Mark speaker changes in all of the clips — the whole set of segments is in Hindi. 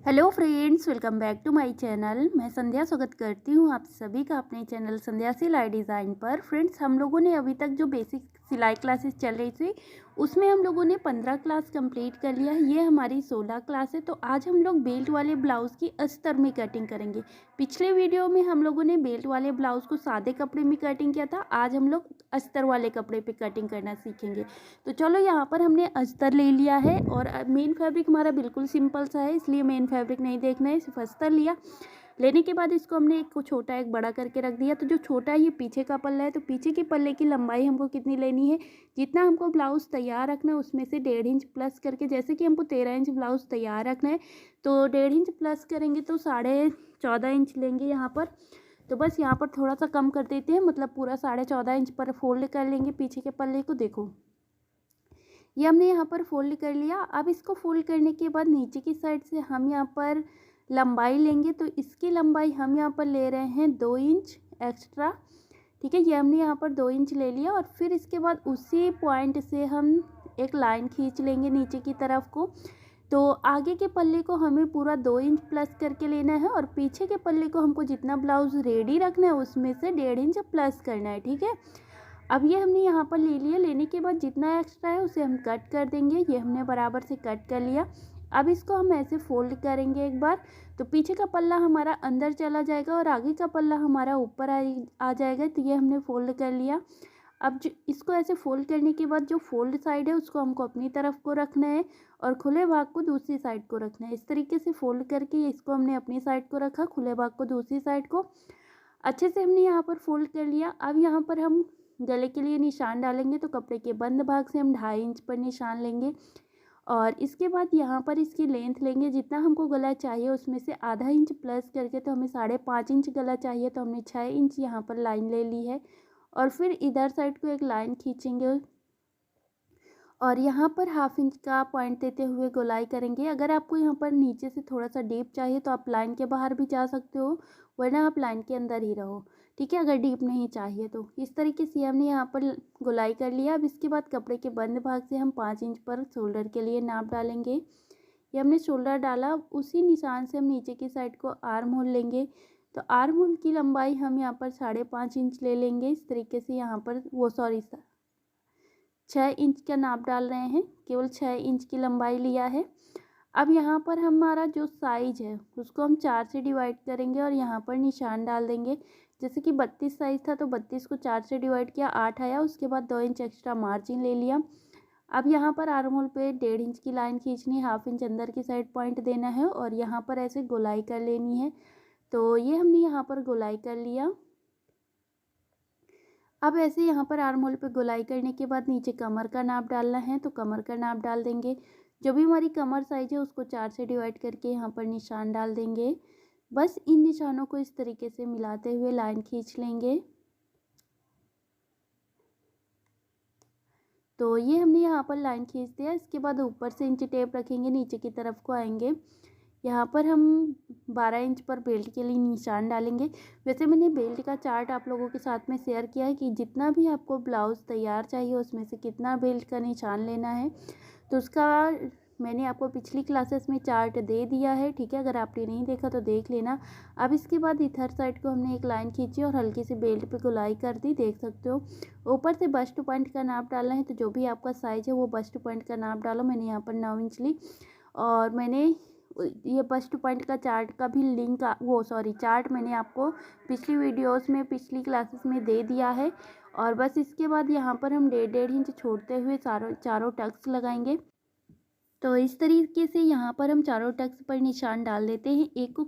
Speaker 1: Hello friends, welcome back to my channel. मैं संध्या स्वागत करती हूँ आप सभी का अपने चैनल संध्या सिलाई डिज़ाइन पर। फ्रेंड्स, हम लोगों ने अभी तक जो बेसिक सिलाई क्लासेस चल रही थी उसमें हम लोगों ने 15 क्लास कंप्लीट कर लिया है। ये हमारी 16 क्लास है। तो आज हम लोग बेल्ट वाले ब्लाउज़ की अस्तर में कटिंग करेंगे। पिछले वीडियो में हम लोगों ने बेल्ट वाले ब्लाउज़ को सादे कपड़े में कटिंग किया था। आज हम लोग अस्तर वाले कपड़े पे कटिंग करना सीखेंगे। तो चलो, यहाँ पर हमने अस्तर ले लिया है और मेन फैब्रिक हमारा बिल्कुल सिंपल सा है, इसलिए मेन फैब्रिक नहीं देखना है, सिर्फ अस्तर लिया। लेने के बाद इसको हमने एक को छोटा एक बड़ा करके रख दिया। तो जो छोटा है ये पीछे का पल्ला है, तो पीछे के पल्ले की लंबाई हमको कितनी लेनी है, जितना हमको ब्लाउज़ तैयार रखना है उसमें से 1.5 इंच प्लस करके, जैसे कि हमको 13 इंच ब्लाउज़ तैयार रखना है तो 1.5 इंच प्लस करेंगे तो 14.5 इंच लेंगे यहाँ पर। तो बस यहाँ पर थोड़ा सा कम कर देते हैं, मतलब पूरा 14.5 इंच पर फोल्ड कर लेंगे पीछे के पल्ले को। देखो, ये हमने यहाँ पर फोल्ड कर लिया। अब इसको फोल्ड करने के बाद नीचे की साइड से हम यहाँ पर लंबाई लेंगे। तो इसकी लंबाई हम यहाँ पर ले रहे हैं 2 इंच एक्स्ट्रा। ठीक है, ये हमने यहाँ पर 2 इंच ले लिया और फिर इसके बाद उसी पॉइंट से हम एक लाइन खींच लेंगे नीचे की तरफ को। तो आगे के पल्ले को हमें पूरा 2 इंच प्लस करके लेना है और पीछे के पल्ले को हमको जितना ब्लाउज़ रेडी रखना है उसमें से 1.5 इंच प्लस करना है। ठीक है, अब ये हमने यहाँ पर ले लिया। लेने के बाद जितना एक्स्ट्रा है उसे हम कट कर देंगे। ये हमने बराबर से कट कर लिया। अब इसको हम ऐसे फोल्ड करेंगे एक बार, तो पीछे का पल्ला हमारा अंदर चला जाएगा और आगे का पल्ला हमारा ऊपर आ जाएगा। तो ये हमने फोल्ड कर लिया। अब जो इसको ऐसे फोल्ड करने के बाद जो फोल्ड साइड है उसको हमको अपनी तरफ को रखना है और खुले भाग को दूसरी साइड को रखना है। इस तरीके से फोल्ड करके इसको हमने अपनी साइड को रखा, खुले भाग को दूसरी साइड को। अच्छे से हमने यहाँ पर फोल्ड कर लिया। अब यहाँ पर हम गले के लिए निशान डालेंगे। तो कपड़े के बंद भाग से हम 2.5 इंच पर निशान लेंगे और इसके बाद यहाँ पर इसकी लेंथ लेंगे। जितना हमको गला चाहिए उसमें से आधा इंच प्लस करके, तो हमें 5.5 इंच गला चाहिए, तो हमने 6 इंच यहाँ पर लाइन ले ली है। और फिर इधर साइड को एक लाइन खींचेंगे और यहाँ पर 1/2 इंच का पॉइंट देते हुए गोलाई करेंगे। अगर आपको यहाँ पर नीचे से थोड़ा सा डीप चाहिए तो आप लाइन के बाहर भी जा सकते हो, वरना आप लाइन के अंदर ही रहो। ठीक है, अगर डीप नहीं चाहिए तो। इस तरीके से हमने यहाँ पर गोलाई कर लिया। अब इसके बाद कपड़े के बंद भाग से हम 5 इंच पर शोल्डर के लिए नाप डालेंगे। ये हमने शोल्डर डाला, उसी निशान से हम नीचे की साइड को आर्म होल लेंगे। तो आर्म होल की लंबाई हम यहाँ पर 5.5 इंच ले लेंगे। इस तरीके से यहाँ पर 6 इंच का नाप डाल रहे हैं, केवल 6 इंच की लंबाई लिया है। अब यहाँ पर हमारा जो साइज है उसको हम 4 से डिवाइड करेंगे और यहाँ पर निशान डाल देंगे। जैसे कि 32 साइज था तो 32 को 4 से डिवाइड किया, 8 आया। उसके बाद 2 इंच एक्स्ट्रा मार्जिन ले लिया। अब यहाँ पर आर्म होल पे 1.5 इंच की लाइन खींचनी है, 1/2 इंच अंदर की साइड पॉइंट देना है और यहाँ पर ऐसे गोलाई कर लेनी है। तो ये हमने यहाँ पर गोलाई कर लिया। अब ऐसे यहाँ पर आर्म होल पे गोलाई करने के बाद नीचे कमर का नाप डालना है, तो कमर का नाप डाल देंगे। जो भी हमारी कमर साइज है उसको 4 से डिवाइड करके यहाँ पर निशान डाल देंगे। बस इन निशानों को इस तरीके से मिलाते हुए लाइन खींच लेंगे। तो ये हमने यहाँ पर लाइन खींच दिया। इसके बाद ऊपर से इंच टेप रखेंगे, नीचे की तरफ को आएंगे। यहाँ पर हम 12 इंच पर बेल्ट के लिए निशान डालेंगे। वैसे मैंने बेल्ट का चार्ट आप लोगों के साथ में शेयर किया है कि जितना भी आपको ब्लाउज़ तैयार चाहिए उसमें से कितना बेल्ट का निशान लेना है, तो उसका मैंने आपको पिछली क्लासेस में चार्ट दे दिया है। ठीक है, अगर आपने नहीं देखा तो देख लेना। अब इसके बाद इधर साइड को हमने एक लाइन खींची और हल्की सी बेल्ट पे गोलाई कर दी, देख सकते हो। ऊपर से बस्ट पॉइंट का नाप डालना है, तो जो भी आपका साइज है वो बस्ट पॉइंट का नाप डालो। मैंने यहाँ पर 9 इंच ली और मैंने ये बस्ट पॉइंट का चार्ट का भी लिंक चार्ट मैंने आपको पिछली वीडियोस में पिछली क्लासेस में दे दिया है। और बस इसके बाद यहाँ पर हम 1.5 इंच छोड़ते हुए चारों टक्स लगाएंगे। तो इस तरीके से यहाँ पर हम चारों टक्स पर निशान डाल देते हैं। एक को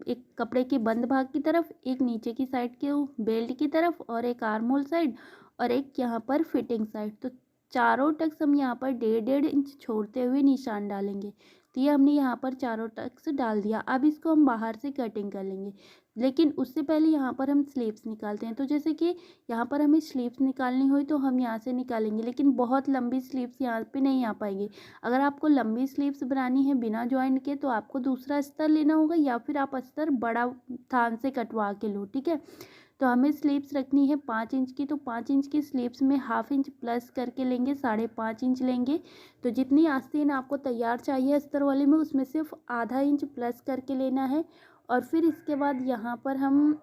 Speaker 1: एक कपड़े के बंद भाग की तरफ, एक नीचे की साइड के बेल्ट की तरफ और एक आर्म होल साइड और एक यहाँ पर फिटिंग साइड। तो चारों टक्स हम यहाँ पर 1.5 इंच छोड़ते हुए निशान डालेंगे। तो ये हमने यहाँ पर चारों टक्स डाल दिया। अब इसको हम बाहर से कटिंग कर लेंगे, लेकिन उससे पहले यहाँ पर हम स्लीव्स निकालते हैं। तो जैसे कि यहाँ पर हमें स्लीव्स निकालनी हुई तो हम यहाँ से निकालेंगे, लेकिन बहुत लंबी स्लीव्स यहाँ पे नहीं आ पाएंगी। अगर आपको लंबी स्लीव्स बनानी है बिना जॉइंट के तो आपको दूसरा अस्तर लेना होगा, या फिर आप अस्तर बड़ा थान से कटवा के लो। ठीक है, तो हमें स्लीव्स रखनी है 5 इंच की, तो 5 इंच की स्लीव्स में हाफ इंच प्लस करके लेंगे, 5.5 इंच लेंगे। तो जितनी आस्तीन आपको तैयार चाहिए अस्तर वाले में, उसमें सिर्फ आधा इंच प्लस करके लेना है। और फिर इसके बाद यहाँ पर हम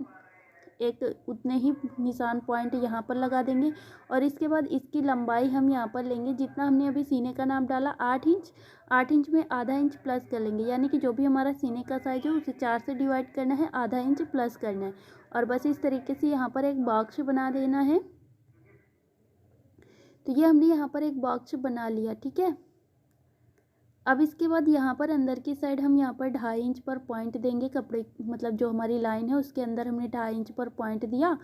Speaker 1: एक उतने ही निशान पॉइंट यहाँ पर लगा देंगे। और इसके बाद इसकी लंबाई हम यहाँ पर लेंगे, जितना हमने अभी सीने का नाप डाला 8 इंच, 8 इंच में आधा इंच प्लस कर लेंगे, यानी कि जो भी हमारा सीने का साइज है उसे 4 से डिवाइड करना है, आधा इंच प्लस करना है। और बस इस तरीके से यहाँ पर एक बॉक्स बना देना है। तो ये हमने यहाँ पर एक बॉक्स बना लिया, ठीक है। अब इसके बाद यहाँ पर अंदर की साइड हम यहाँ पर 2.5 इंच पर पॉइंट देंगे, कपड़े मतलब जो हमारी लाइन है उसके अंदर हमने 2.5 इंच पर पॉइंट दिया।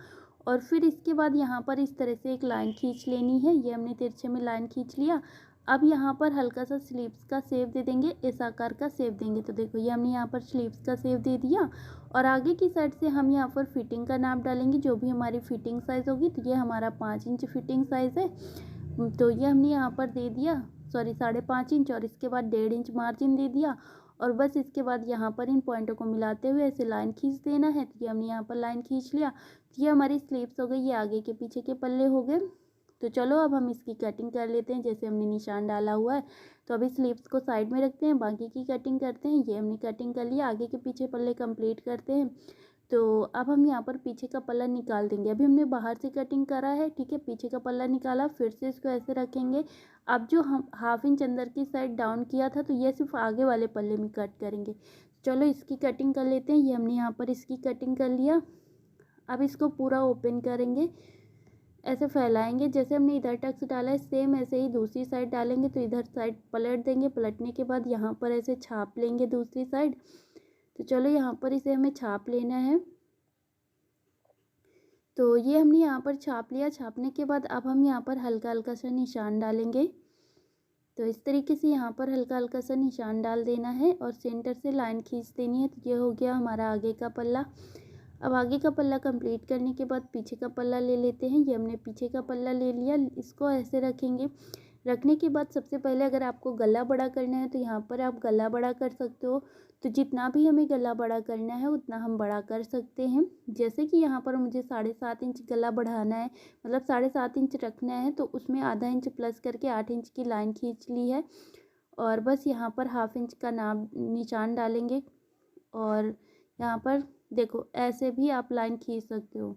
Speaker 1: और फिर इसके बाद यहाँ पर इस तरह से एक लाइन खींच लेनी है, ये हमने तिरछे में लाइन खींच लिया। अब यहाँ पर हल्का सा स्लीव्स का शेप दे देंगे, इस आकार का शेप देंगे। तो देखो ये हमने यहाँ पर स्लीव्स का शेप दे दिया। और आगे की साइड से हम यहाँ पर फिटिंग का नाप डालेंगे, जो भी हमारी फिटिंग साइज़ होगी। तो ये हमारा 5 इंच फिटिंग साइज़ है, तो ये हमने यहाँ पर दे दिया, सॉरी 5.5 इंच। और इसके बाद 1.5 इंच मार्जिन दे दिया। और बस इसके बाद यहाँ पर इन पॉइंटों को मिलाते हुए ऐसे लाइन खींच देना है। तो ये हमने यहाँ पर लाइन खींच लिया। तो ये हमारी स्लीव्स हो गई, ये आगे के पीछे के पल्ले हो गए। तो चलो अब हम इसकी कटिंग कर लेते हैं, जैसे हमने निशान डाला हुआ है। तो अभी स्लीव्स को साइड में रखते हैं, बाकी की कटिंग करते हैं। ये हमने कटिंग कर लिया, आगे के पीछे पल्ले कंप्लीट करते हैं। तो अब हम यहाँ पर पीछे का पल्ला निकाल देंगे। अभी हमने बाहर से कटिंग करा है, ठीक है, पीछे का पल्ला निकाला, फिर से इसको ऐसे रखेंगे। अब जो हम हाफ इंच अंदर की साइड डाउन किया था, तो ये सिर्फ आगे वाले पल्ले में कट करेंगे। चलो इसकी कटिंग कर लेते हैं। ये हमने यहाँ पर इसकी कटिंग कर लिया। अब इसको पूरा ओपन करेंगे, ऐसे फैलाएंगे। जैसे हमने इधर टक्स डाला है, सेम ऐसे ही दूसरी साइड डालेंगे। तो इधर साइड पलट देंगे, पलटने के बाद यहाँ पर ऐसे छाप लेंगे दूसरी साइड। तो चलो यहाँ पर इसे हमें छाप लेना है। तो ये हमने यहाँ पर छाप लिया। छापने के बाद अब हम यहाँ पर हल्का हल्का सा निशान डालेंगे। तो इस तरीके से यहाँ पर हल्का हल्का सा निशान डाल देना है और सेंटर से लाइन खींच देनी है। तो ये हो गया हमारा आगे का पल्ला। अब आगे का पल्ला कंप्लीट करने के बाद पीछे का पल्ला ले लेते हैं। ये हमने पीछे का पल्ला ले लिया, इसको ऐसे रखेंगे। रखने के बाद सबसे पहले अगर आपको गला बड़ा करना है तो यहाँ पर आप गला बड़ा कर सकते हो। तो जितना भी हमें गला बड़ा करना है उतना हम बड़ा कर सकते हैं। जैसे कि यहाँ पर मुझे 7.5 इंच गला बढ़ाना है, मतलब 7.5 इंच रखना है, तो उसमें आधा इंच प्लस करके 8 इंच की लाइन खींच ली है। और बस यहाँ पर हाफ इंच का नाप निशान डालेंगे। और यहाँ पर देखो ऐसे भी आप लाइन खींच सकते हो,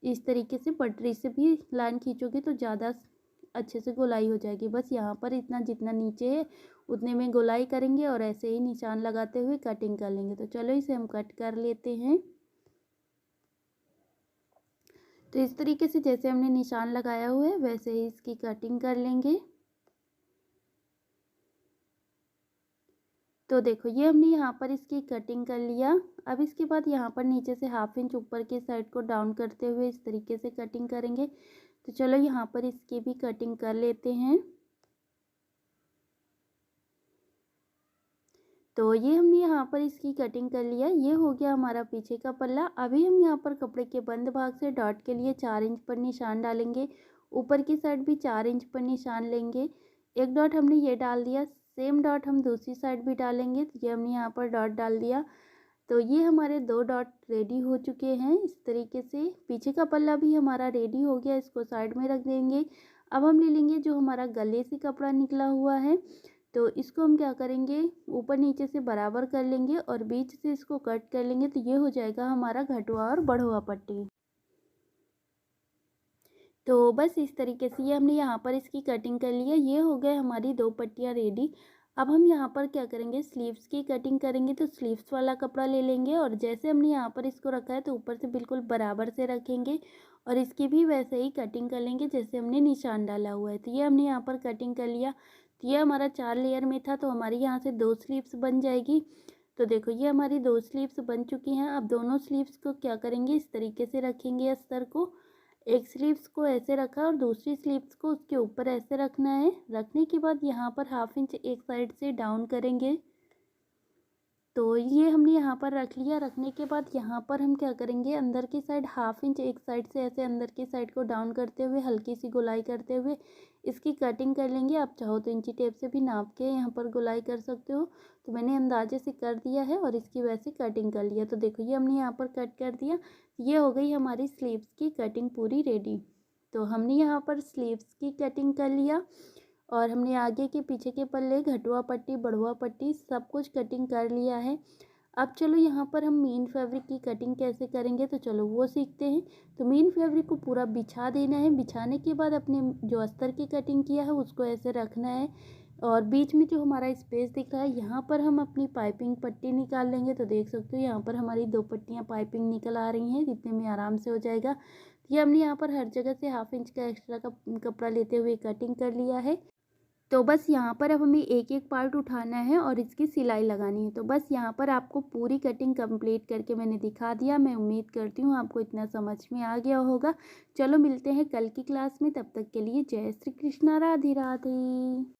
Speaker 1: इस तरीके से पटरी से भी लाइन खींचोगे तो ज़्यादा अच्छे से गोलाई हो जाएगी। बस यहाँ पर इतना जितना नीचे है उतने में गोलाई करेंगे और ऐसे ही निशान लगाते हुए कटिंग कर लेंगे। तो चलो इसे हम कट कर लेते हैं। तो इस तरीके से जैसे हमने निशान लगाया हुआ है वैसे ही इसकी कटिंग कर लेंगे। तो देखो ये हमने यहाँ पर इसकी कटिंग कर लिया। अब इसके बाद यहाँ पर नीचे से हाफ इंच ऊपर की साइड को डाउन करते हुए इस तरीके से कटिंग करेंगे। तो चलो यहाँ पर इसकी भी कटिंग कर लेते हैं। तो ये हमने यहाँ पर इसकी कटिंग कर लिया। ये हो गया हमारा पीछे का पल्ला। अभी हम यहाँ पर कपड़े के बंद भाग से डॉट के लिए 4 इंच पर निशान डालेंगे। ऊपर की साइड भी 4 इंच पर निशान लेंगे। एक डॉट हमने ये डाल दिया, सेम डॉट हम दूसरी साइड भी डालेंगे। तो ये हमने यहाँ पर डॉट डाल दिया। तो ये हमारे 2 डॉट रेडी हो चुके हैं। इस तरीके से पीछे का पल्ला भी हमारा रेडी हो गया, इसको साइड में रख देंगे। अब हम ले लेंगे जो हमारा गले से कपड़ा निकला हुआ है, तो इसको हम क्या करेंगे, ऊपर नीचे से बराबर कर लेंगे और बीच से इसको कट कर लेंगे। तो ये हो जाएगा हमारा घटुआ और बढ़ुआ पट्टी। तो बस इस तरीके से ये हमने यहाँ पर इसकी कटिंग कर लिया। ये हो गए हमारी 2 पट्टियाँ रेडी। अब हम यहाँ पर क्या करेंगे, स्लीव्स की कटिंग करेंगे। तो स्लीव्स वाला कपड़ा ले लेंगे और जैसे हमने यहाँ पर इसको रखा है तो ऊपर से बिल्कुल बराबर से रखेंगे और इसकी भी वैसे ही कटिंग कर लेंगे जैसे हमने निशान डाला हुआ है। तो ये हमने यहाँ पर कटिंग कर लिया। तो ये हमारा 4 लेयर में था, तो हमारी यहाँ से 2 स्लीव्स बन जाएगी। तो देखो ये हमारी 2 स्लीव्स बन चुकी हैं। अब दोनों स्लीव्स को क्या करेंगे, इस तरीके से रखेंगे अस्तर को। एक स्लीव्स को ऐसे रखा और दूसरी स्लीव्स को उसके ऊपर ऐसे रखना है। रखने के बाद यहाँ पर हाफ इंच एक साइड से डाउन करेंगे। तो ये हमने यहाँ पर रख लिया। रखने के बाद यहाँ पर हम क्या करेंगे, अंदर की साइड 1/2 इंच एक साइड से ऐसे अंदर की साइड को डाउन करते हुए हल्की सी गोलाई करते हुए इसकी कटिंग कर लेंगे। आप चाहो तो इंची टेप से भी नाप के यहाँ पर गोलाई कर सकते हो। तो मैंने अंदाजे से कर दिया है और इसकी वैसे कटिंग कर लिया। तो देखो ये हमने यहाँ पर कट कर दिया। ये हो गई हमारी स्लीव्स की कटिंग पूरी रेडी। तो हमने यहाँ पर स्लीव्स की कटिंग कर लिया और हमने आगे के पीछे के पल्ले, घटुआ पट्टी, बढ़ुआ पट्टी सब कुछ कटिंग कर लिया है। अब चलो यहाँ पर हम मेन फैब्रिक की कटिंग कैसे करेंगे, तो चलो वो सीखते हैं। तो मेन फैब्रिक को पूरा बिछा देना है। बिछाने के बाद अपने जो अस्तर की कटिंग किया है उसको ऐसे रखना है और बीच में जो हमारा स्पेस दिख रहा है यहाँ पर हम अपनी पाइपिंग पट्टी निकाल लेंगे। तो देख सकते हो यहाँ पर हमारी 2 पट्टियाँ पाइपिंग निकल आ रही हैं, जितने में आराम से हो जाएगा। ये हमने यहाँ पर हर जगह से 1/2 इंच का एक्स्ट्रा का कपड़ा लेते हुए कटिंग कर लिया है। तो बस यहाँ पर अब हमें एक एक पार्ट उठाना है और इसकी सिलाई लगानी है। तो बस यहाँ पर आपको पूरी कटिंग कंप्लीट करके मैंने दिखा दिया। मैं उम्मीद करती हूँ आपको इतना समझ में आ गया होगा। चलो मिलते हैं कल की क्लास में, तब तक के लिए जय श्री कृष्णा, राधे राधे।